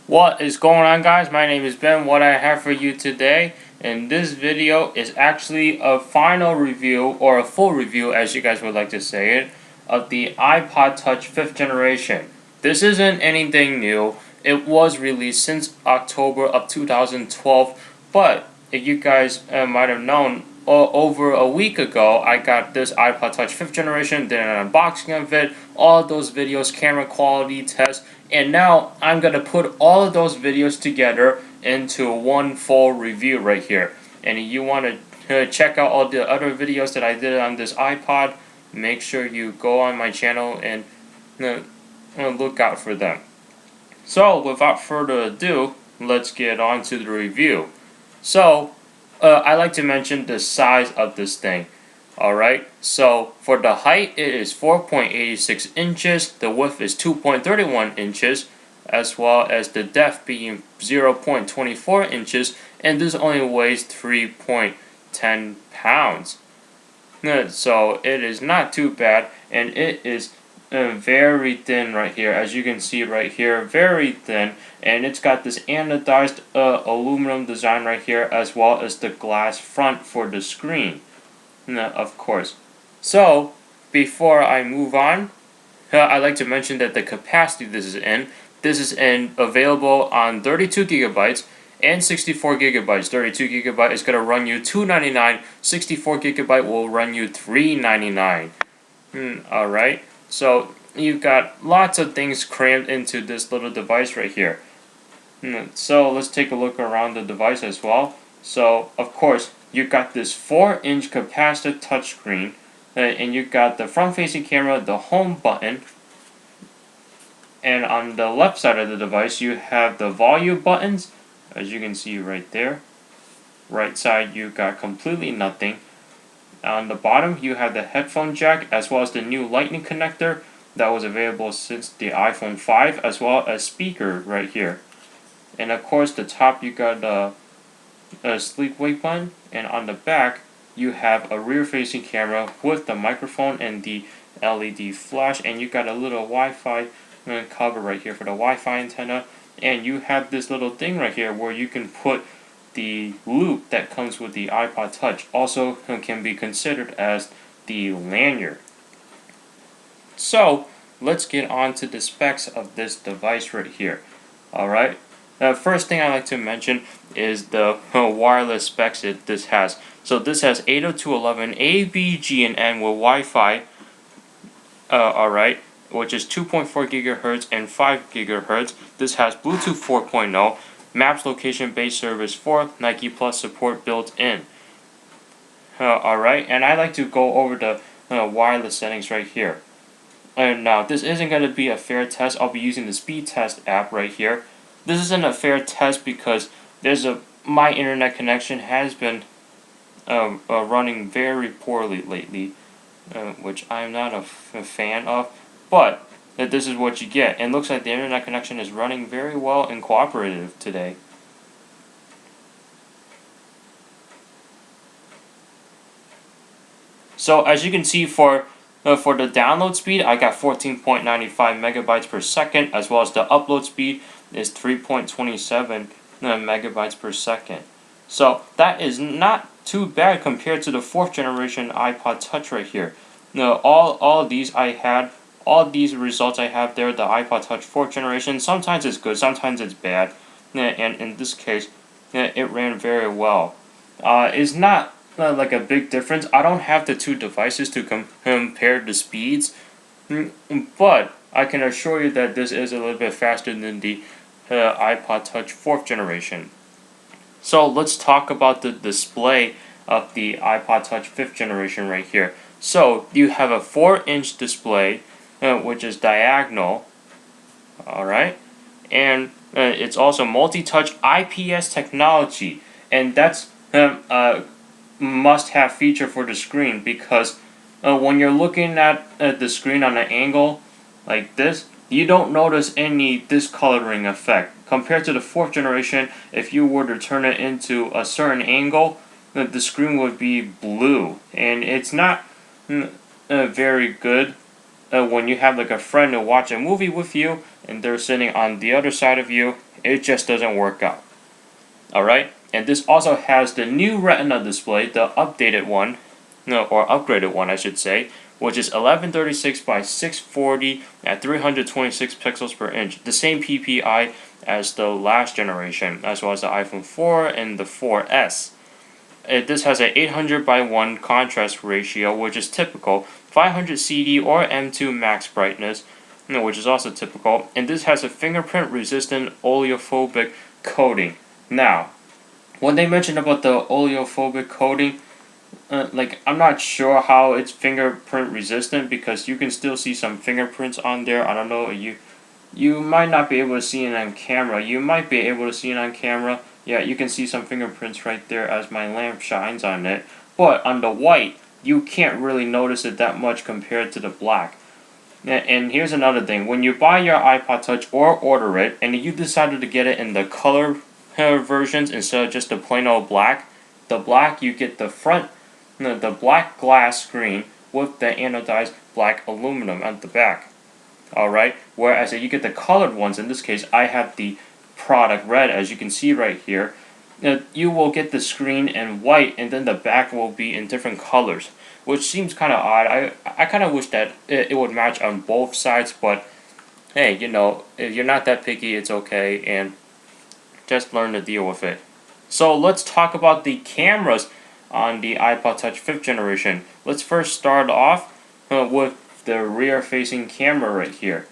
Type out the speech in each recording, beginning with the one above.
What is going on, guys? My name is Ben. What I have for you today in this video is actually a final review, or a full review as you guys would like to say it, of the iPod Touch 5th generation. This isn't anything new. It was released since October of 2012, but if you guys might have known, over a week ago I got this iPod Touch 5th generation, did an unboxing of it, all of those videos, camera quality tests, and now I'm going to put all of those videos together into one full review right here. And if you want to check out all the other videos that I did on this iPod, make sure you go on my channel and look out for them. So without further ado, let's get on to the review. So I like to mention the size of this thing. Alright, so for the height it is 4.86 inches, the width is 2.31 inches, as well as the depth being 0.24 inches, and this only weighs 3.10 pounds. So it is not too bad, and it is very thin right here, as you can see right here, very thin, and it's got this anodized aluminum design right here, as well as the glass front for the screen. Of course. So, before I move on, I'd like to mention that the capacity this is available on 32 gigabytes and 64 gigabytes. 32 gigabyte is going to run you $299, 64 gigabyte will run you $399. Alright, so you've got lots of things crammed into this little device right here. So let's take a look around the device as well. So, of course, you got this 4-inch capacitive touchscreen, and you got the front-facing camera, the home button, and on the left side of the device you have the volume buttons, as you can see right there. Right side you got completely nothing. On the bottom you have the headphone jack, as well as the new lightning connector that was available since the iPhone 5, as well as speaker right here. And of course the top you got a sleep wake button, and on the back you have a rear facing camera with the microphone and the LED flash, and you got a little Wi-Fi cover right here for the Wi-Fi antenna, and you have this little thing right here where you can put the loop that comes with the iPod Touch, also can be considered as the lanyard. So let's get on to the specs of this device right here. Alright, first thing I like to mention is the wireless specs that this has. So this has 802.11 A, B, G, and N with Wi-Fi, alright, which is 2.4 gigahertz and 5 gigahertz. This has Bluetooth 4.0, Maps location-based service 4, Nike Plus support built in. Alright, and I like to go over the wireless settings right here. And now, this isn't going to be a fair test. I'll be using the speed test app right here. This isn't a fair test because my internet connection has been running very poorly lately, which I'm not a fan of, but this is what you get. And it looks like the internet connection is running very well and cooperative today. So as you can see, for the download speed, I got 14.95 megabytes per second, as well as the upload speed is 3.27 megabytes per second. So that is not too bad compared to the 4th generation iPod Touch right here. Now, all of these all these results I have there, the iPod Touch 4th generation, sometimes it's good, sometimes it's bad, and in this case, it ran very well. It's not like a big difference. I don't have the two devices to compare the speeds, but I can assure you that this is a little bit faster than the iPod Touch 4th generation. So let's talk about the display of the iPod Touch 5th generation right here. So you have a 4-inch display, which is diagonal, alright, and it's also multi-touch IPS technology, and that's must-have feature for the screen, because when you're looking at the screen on an angle like this, you don't notice any discoloring effect. Compared to the 4th generation, if you were to turn it into a certain angle, the screen would be blue, and it's not very good when you have like a friend to watch a movie with you and they're sitting on the other side of you, it just doesn't work out. Alright, and this also has the new Retina display, the updated one, no, or upgraded one I should say, which is 1136 by 640 at 326 pixels per inch, the same PPI as the last generation, as well as the iPhone 4 and the 4S. This has an 800 by 1 contrast ratio, which is typical, 500 CD or M2 max brightness, which is also typical, and this has a fingerprint-resistant oleophobic coating. Now, when they mentioned about the oleophobic coating, I'm not sure how it's fingerprint resistant because you can still see some fingerprints on there. I don't know, you might not be able to see it on camera. You might be able to see it on camera. Yeah, you can see some fingerprints right there as my lamp shines on it. But on the white, you can't really notice it that much compared to the black. And here's another thing. When you buy your iPod Touch or order it, and you decided to get it in the color versions instead of just the plain old black, the black you get the black glass screen with the anodized black aluminum at the back. Alright, whereas you get the colored ones, in this case I have the product red, as you can see right here. You will get the screen in white and then the back will be in different colors, which seems kind of odd. I kind of wish that it would match on both sides, but hey, you know, if you're not that picky, it's okay, and just learn to deal with it. So let's talk about the cameras on the iPod Touch 5th generation. Let's first start off with the rear-facing camera right here.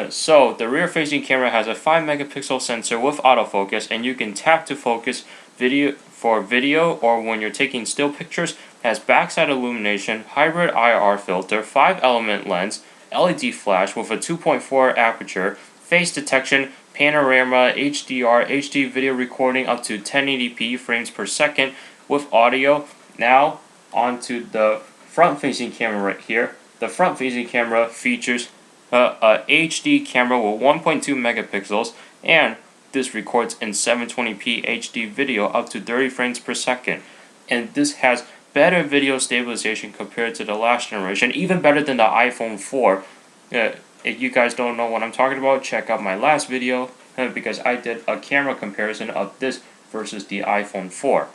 So the rear-facing camera has a 5 megapixel sensor with autofocus, and you can tap to focus video or when you're taking still pictures. Has backside illumination, hybrid IR filter, 5-element lens, LED flash with a 2.4 aperture, face detection, panorama, HDR, HD video recording up to 1080p frames per second with audio. Now onto the front-facing camera right here. The front-facing camera features a HD camera with 1.2 megapixels, and this records in 720p HD video up to 30 frames per second. And this has better video stabilization compared to the last generation, even better than the iPhone 4. If you guys don't know what I'm talking about, check out my last video because I did a camera comparison of this versus the iPhone 4.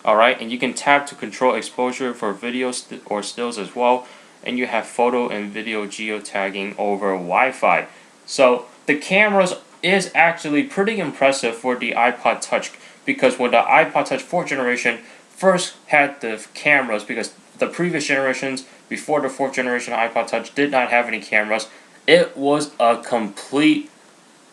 Alright, and you can tap to control exposure for videos or stills as well. And you have photo and video geotagging over Wi-Fi. So the cameras is actually pretty impressive for the iPod Touch, because when the iPod Touch 4th generation first had the cameras, because the previous generations before the 4th generation iPod Touch did not have any cameras, it was a complete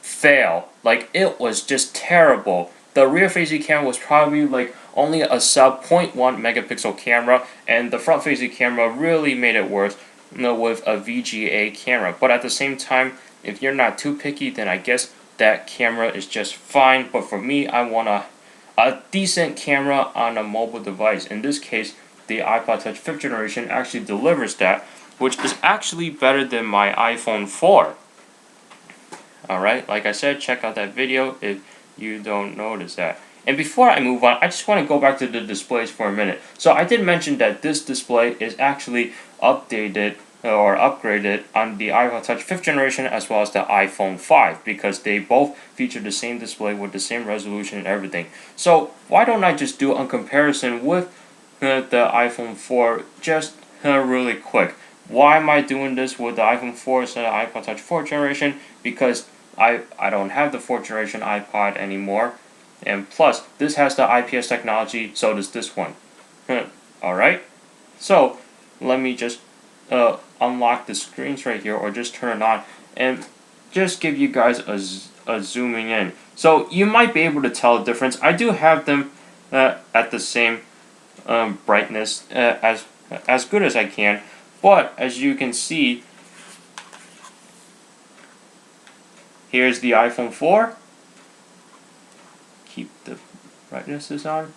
fail. Like, it was just terrible. The rear-facing camera was probably like only a sub 0.1 megapixel camera, and the front-facing camera really made it worse, with a VGA camera. But at the same time, if you're not too picky, then I guess that camera is just fine. But for me, I want a decent camera on a mobile device. In this case, the iPod Touch 5th generation actually delivers that, which is actually better than my iPhone 4. Alright, like I said, check out that video if you don't notice that. And before I move on, I just want to go back to the displays for a minute. So I did mention that this display is actually updated or upgraded on the iPod Touch 5th generation as well as the iPhone 5, because they both feature the same display with the same resolution and everything. So why don't I just do a comparison with the iPhone 4 just really quick. Why am I doing this with the iPhone 4 instead of iPod Touch 4th generation? Because I don't have the 4th generation iPod anymore. And plus, this has the IPS technology, so does this one. Alright? So, let me just unlock the screens right here, or just turn it on, and just give you guys a zooming in. So, you might be able to tell the difference. I do have them at the same brightness as good as I can. But, as you can see, here's the iPhone 4. Keep the brightnesses on.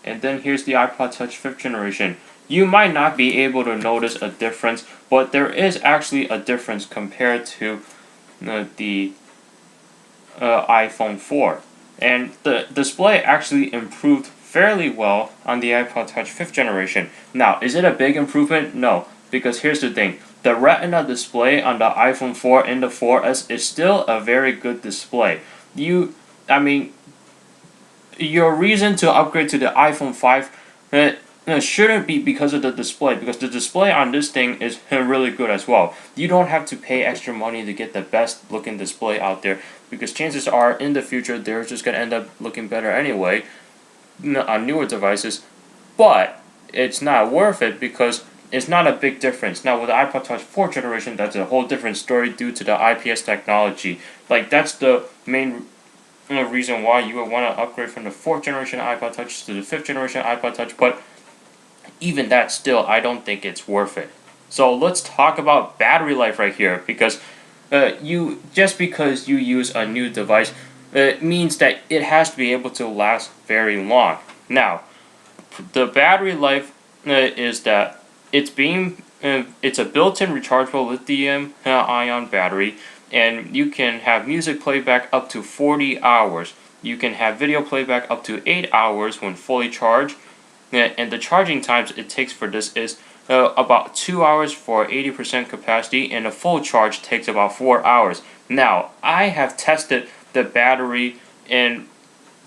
And then here's the iPod Touch 5th generation. You might not be able to notice a difference, but there is actually a difference compared to the iPhone 4. And the display actually improved fairly well on the iPod Touch 5th generation. Now, is it a big improvement? No. because here's the thing. The Retina display on the iPhone 4 and the 4S is still a very good display. I mean, your reason to upgrade to the iPhone 5 shouldn't be because of the display, because the display on this thing is really good as well. You don't have to pay extra money to get the best looking display out there, because chances are in the future they're just going to end up looking better anyway on newer devices. But it's not worth it because it's not a big difference. Now with the iPod Touch 4th generation, that's a whole different story due to the IPS technology. Like, that's the main reason why you would want to upgrade from the 4th generation iPod Touch to the 5th generation iPod Touch, but even that still, I don't think it's worth it. So let's talk about battery life right here, because just because you use a new device, it means that it has to be able to last very long. Now, the battery life is that it's a built-in rechargeable lithium ion battery, and you can have music playback up to 40 hours. You can have video playback up to 8 hours when fully charged, and the charging times it takes for this is about 2 hours for 80% capacity, and a full charge takes about 4 hours. Now, I have tested the battery in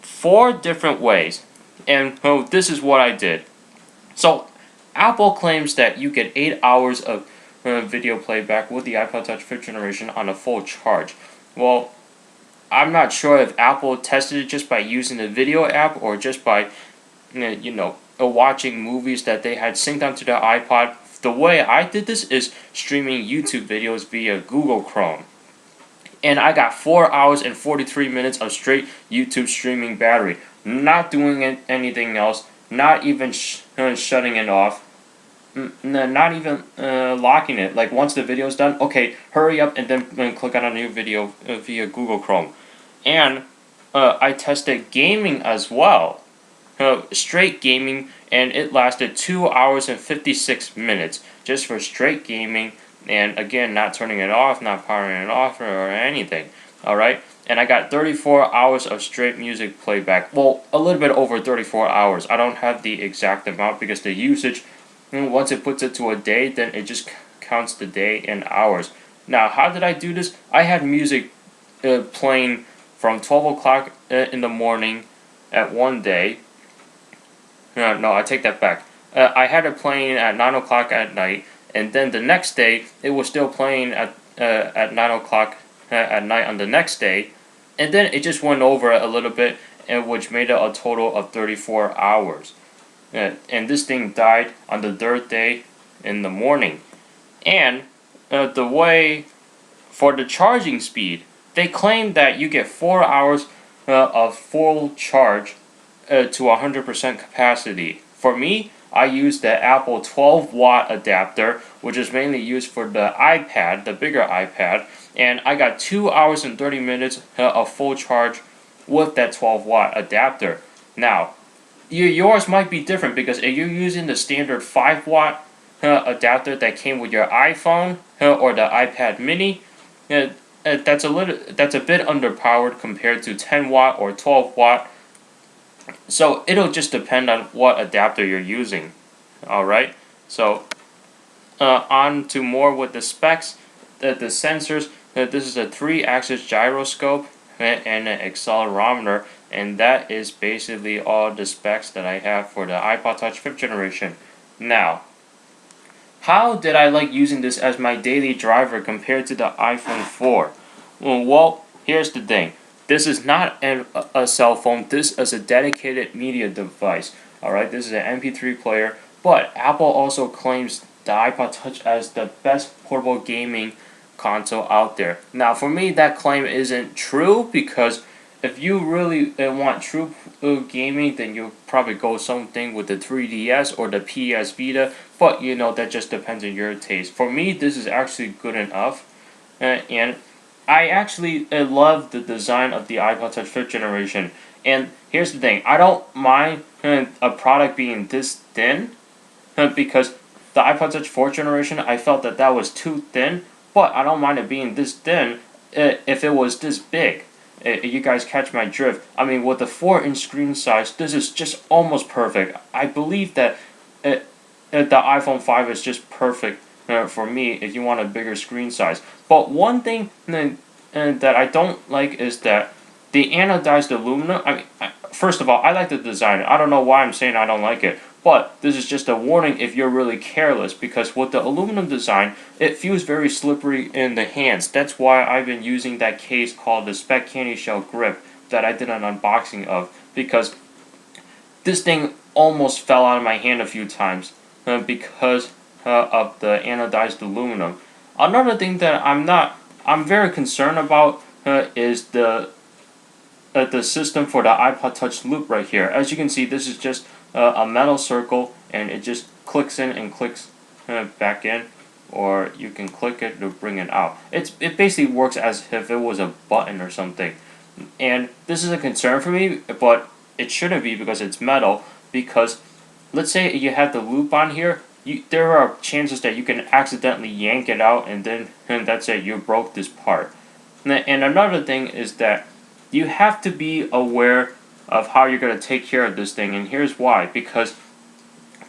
4 different ways, and this is what I did. So, Apple claims that you get 8 hours of video playback with the iPod Touch 5th generation on a full charge. Well, I'm not sure if Apple tested it just by using the video app or just by watching movies that they had synced onto the iPod. The way I did this is streaming YouTube videos via Google Chrome. And I got 4 hours and 43 minutes of straight YouTube streaming battery. Not doing anything else. Not even shutting it off. Not even locking it. Like, once the video's done, okay, hurry up and then click on a new video via Google Chrome. And I tested gaming as well. Straight gaming, and it lasted 2 hours and 56 minutes just for straight gaming, and again, not turning it off, not powering it off, or anything. Alright, and I got 34 hours of straight music playback. Well, a little bit over 34 hours. I don't have the exact amount because the usage, once it puts it to a day, then it just counts the day in hours. Now, how did I do this? I had music playing from 12 o'clock in the morning at one day. No, I take that back. I had it playing at 9 o'clock at night, and then the next day, it was still playing at 9 o'clock at night on the next day, and then it just went over a little bit, which made it a total of 34 hours. And this thing died on the 3rd day in the morning. And the way for the charging speed, they claim that you get 4 hours of full charge to 100% capacity. For me, I use the Apple 12-watt adapter, which is mainly used for the iPad, the bigger iPad, and I got 2 hours and 30 minutes of full charge with that 12-watt adapter. Now, yours might be different, because if you're using the standard 5-watt adapter that came with your iPhone or the iPad mini, that's a bit underpowered compared to 10-watt or 12-watt. So it'll just depend on what adapter you're using. Alright, so on to more with the specs. The sensors, this is a 3-axis gyroscope and an accelerometer, and that is basically all the specs that I have for the iPod Touch 5th generation. Now, how did I like using this as my daily driver compared to the iPhone 4? Well, here's the thing. This is not a cell phone. This is a dedicated media device. Alright, this is an MP3 player. But Apple also claims the iPod Touch as the best portable gaming console out there. Now, for me, that claim isn't true, because if you really want true gaming, then you'll probably go something with the 3DS or the PS Vita. But, that just depends on your taste. For me, this is actually good enough. And I actually love the design of the iPod Touch 5th generation. And here's the thing. I don't mind a product being this thin, because the iPod Touch 4th generation, I felt that was too thin. But I don't mind it being this thin if it was this big. You guys catch my drift. I mean, with the 4-inch screen size, this is just almost perfect. I believe that the iPhone 5 is just perfect for me if you want a bigger screen size. But one thing that I don't like is that the anodized aluminum. First of all, I like the design. I don't know why I'm saying I don't like it, but this is just a warning if you're really careless, because with the aluminum design, it feels very slippery in the hands. That's why I've been using that case called the Spec Candy Shell Grip that I did an unboxing of, because this thing almost fell out of my hand a few times because of the anodized aluminum. Another thing that I'm very concerned about is the system for the iPod Touch loop right here. As you can see, this is just a metal circle, and it just clicks in and clicks back in, or you can click it to bring it out. It basically works as if it was a button or something. And this is a concern for me, but it shouldn't be because it's metal. Because let's say you have the loop on here, there are chances that you can accidentally yank it out, and that's it, you broke this part. And another thing is that you have to be aware of how you're going to take care of this thing, and here's why. Because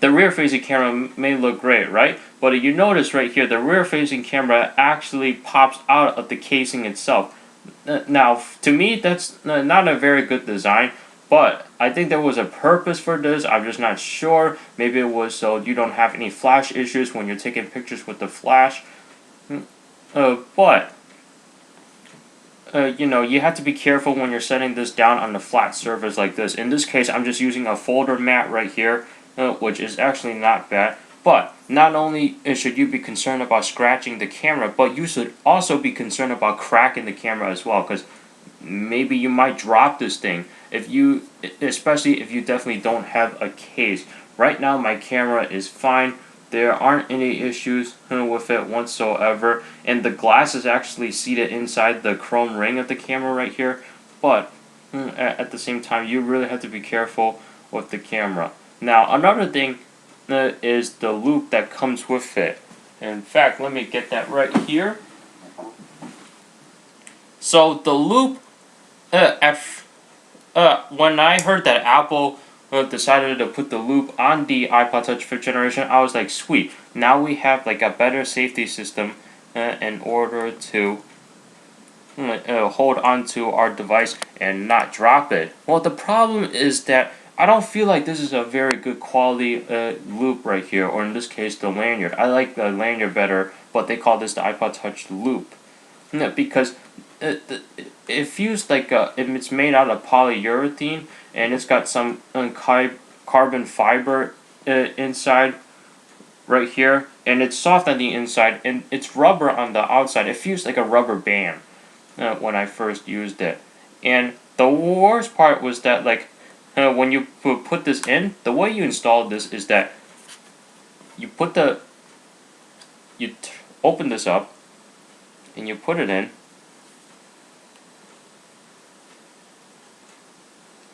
the rear-facing camera may look great, right? But you notice right here, the rear-facing camera actually pops out of the casing itself. Now, to me, that's not a very good design, but I think there was a purpose for this. I'm just not sure. Maybe it was so you don't have any flash issues when you're taking pictures with the flash. But you have to be careful when you're setting this down on a flat surface like this. In this case, I'm just using a folder mat right here, which is actually not bad. But not only should you be concerned about scratching the camera, but you should also be concerned about cracking the camera as well, because maybe you might drop this thing, especially if you definitely don't have a case. Right now, my camera is fine. There aren't any issues with it whatsoever, and the glass is actually seated inside the chrome ring of the camera right here. But at the same time, you really have to be careful with the camera. Now, another thing is the loop that comes with it. In fact, let me get that right here. So the loop, when I heard that Apple decided to put the loop on the iPod Touch 5th generation, I was like, sweet. Now we have like a better safety system in order to hold onto our device and not drop it. Well, the problem is that I don't feel like this is a very good quality loop right here, or in this case, the lanyard. I like the lanyard better, but they call this the iPod Touch loop. Because it feels like it's made out of polyurethane, and it's got some carbon fiber inside right here, and it's soft on the inside, and it's rubber on the outside. It feels like a rubber band when I first used it. And the worst part was that when you put this in, the way you install this is that you open this up and you put it in.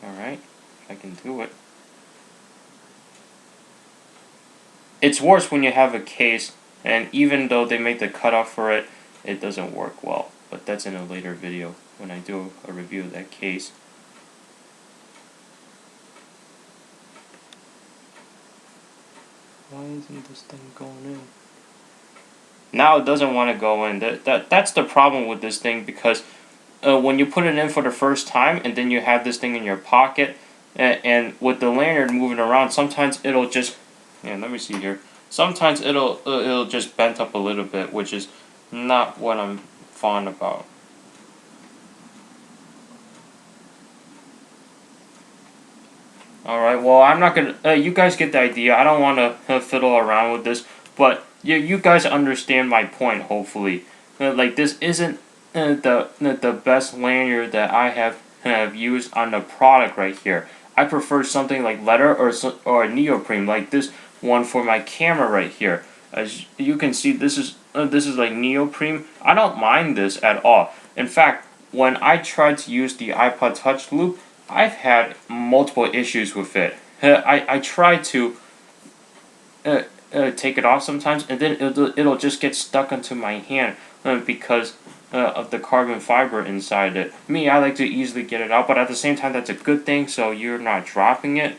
Alright, I can do it. It's worse when you have a case, and even though they make the cutoff for it, it doesn't work well. But that's in a later video when I do a review of that case. Why isn't this thing going in? Now it doesn't want to go in. That's the problem with this thing, because when you put it in for the first time and then you have this thing in your pocket, and with the lanyard moving around, sometimes it'll just, let me see here. Sometimes it'll just bent up a little bit, which is not what I'm fond about. Alright, well, I'm not gonna, you guys get the idea. I don't want to fiddle around with this, but you guys understand my point, hopefully. Like, this isn't the best lanyard that I have used on the product right here. I prefer something like leather or neoprene, like this one for my camera right here. As you can see, this is like neoprene. I don't mind this at all. In fact, when I tried to use the iPod Touch loop, I've had multiple issues with it. I try to take it off sometimes, and then it'll just get stuck onto my hand because of the carbon fiber inside it. Me, I like to easily get it out, but at the same time, that's a good thing, so you're not dropping it.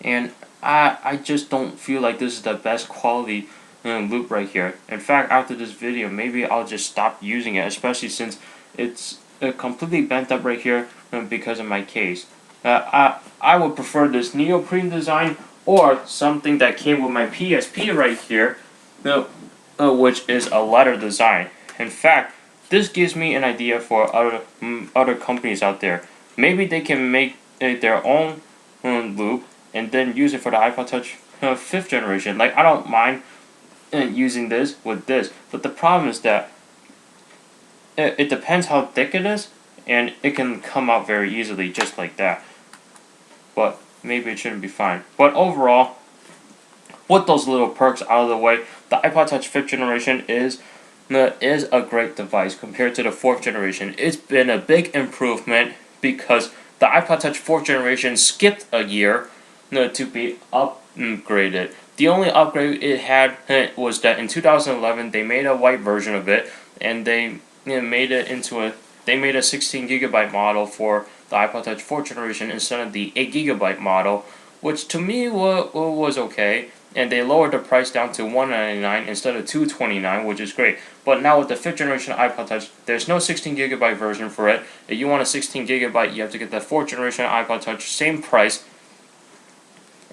And I just don't feel like this is the best quality loop right here. In fact, after this video, maybe I'll just stop using it, especially since it's completely bent up right here because of my case. I would prefer this neoprene design or something that came with my PSP right here, which is a leather design. In fact, this gives me an idea for other companies out there. Maybe they can make their own loop and then use it for the iPod Touch 5th generation. Like, I don't mind using this with this, but the problem is that it depends how thick it is, and it can come out very easily just like that. But maybe it shouldn't be fine. But overall, with those little perks out of the way, the iPod Touch 5th generation is a great device compared to the 4th generation. It's been a big improvement because the iPod Touch 4th generation skipped a year to be upgraded. The only upgrade it had was that in 2011 they made a white version of it, and they made it into a 16GB model for the iPod Touch 4th generation instead of the 8GB model, which to me was okay. And they lowered the price down to $199 instead of $229, which is great. But now with the 5th generation iPod Touch, there's no 16GB version for it. If you want a 16GB, you have to get the 4th generation iPod Touch, same price.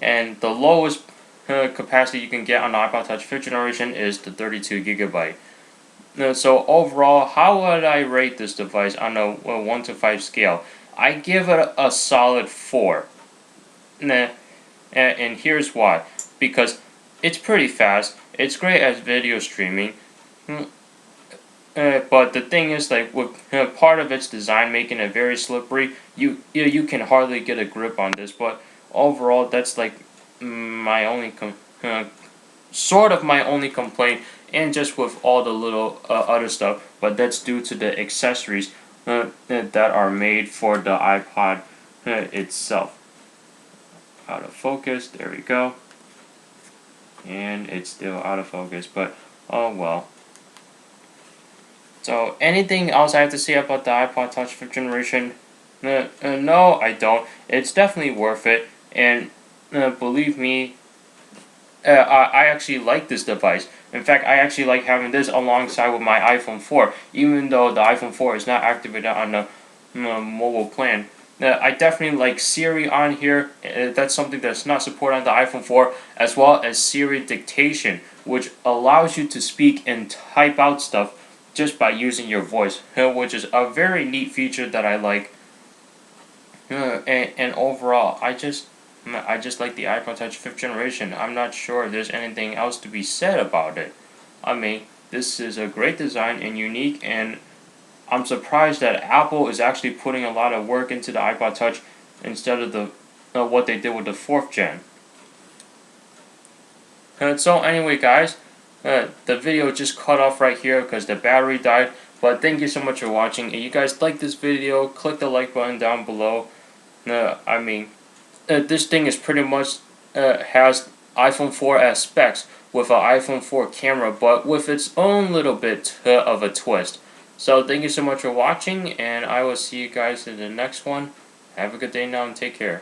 And the lowest capacity you can get on the iPod Touch 5th generation is the 32GB. So overall, how would I rate this device on a 1 to 5 scale? I give it a solid 4. And here's why. Because it's pretty fast, it's great as video streaming, but the thing is, like, with part of its design making it very slippery, you can hardly get a grip on this. But overall, that's like my only sort of my only complaint, and just with all the little other stuff. But that's due to the accessories that are made for the iPod itself. Out of focus, there we go. And it's still out of focus, but oh well. So anything else I have to say about the iPod Touch 5th generation? No, I don't. It's definitely worth it, and believe me, I actually like this device. In fact, I actually like having this alongside with my iPhone 4, even though the iPhone 4 is not activated on the mobile plan. I definitely like Siri on here. That's something that's not supported on the iPhone 4, as well as Siri dictation, which allows you to speak and type out stuff just by using your voice, which is a very neat feature that I like. And overall, I just like the iPod Touch 5th generation. I'm not sure if there's anything else to be said about it. I mean, this is a great design and unique, and I'm surprised that Apple is actually putting a lot of work into the iPod Touch instead of the what they did with the 4th gen. So anyway, guys, the video just cut off right here because the battery died. But thank you so much for watching. If you guys like this video, click the like button down below. This thing is pretty much has iPhone 4 as specs with an iPhone 4 camera, but with its own little bit of a twist. So thank you so much for watching, and I will see you guys in the next one. Have a good day now and take care.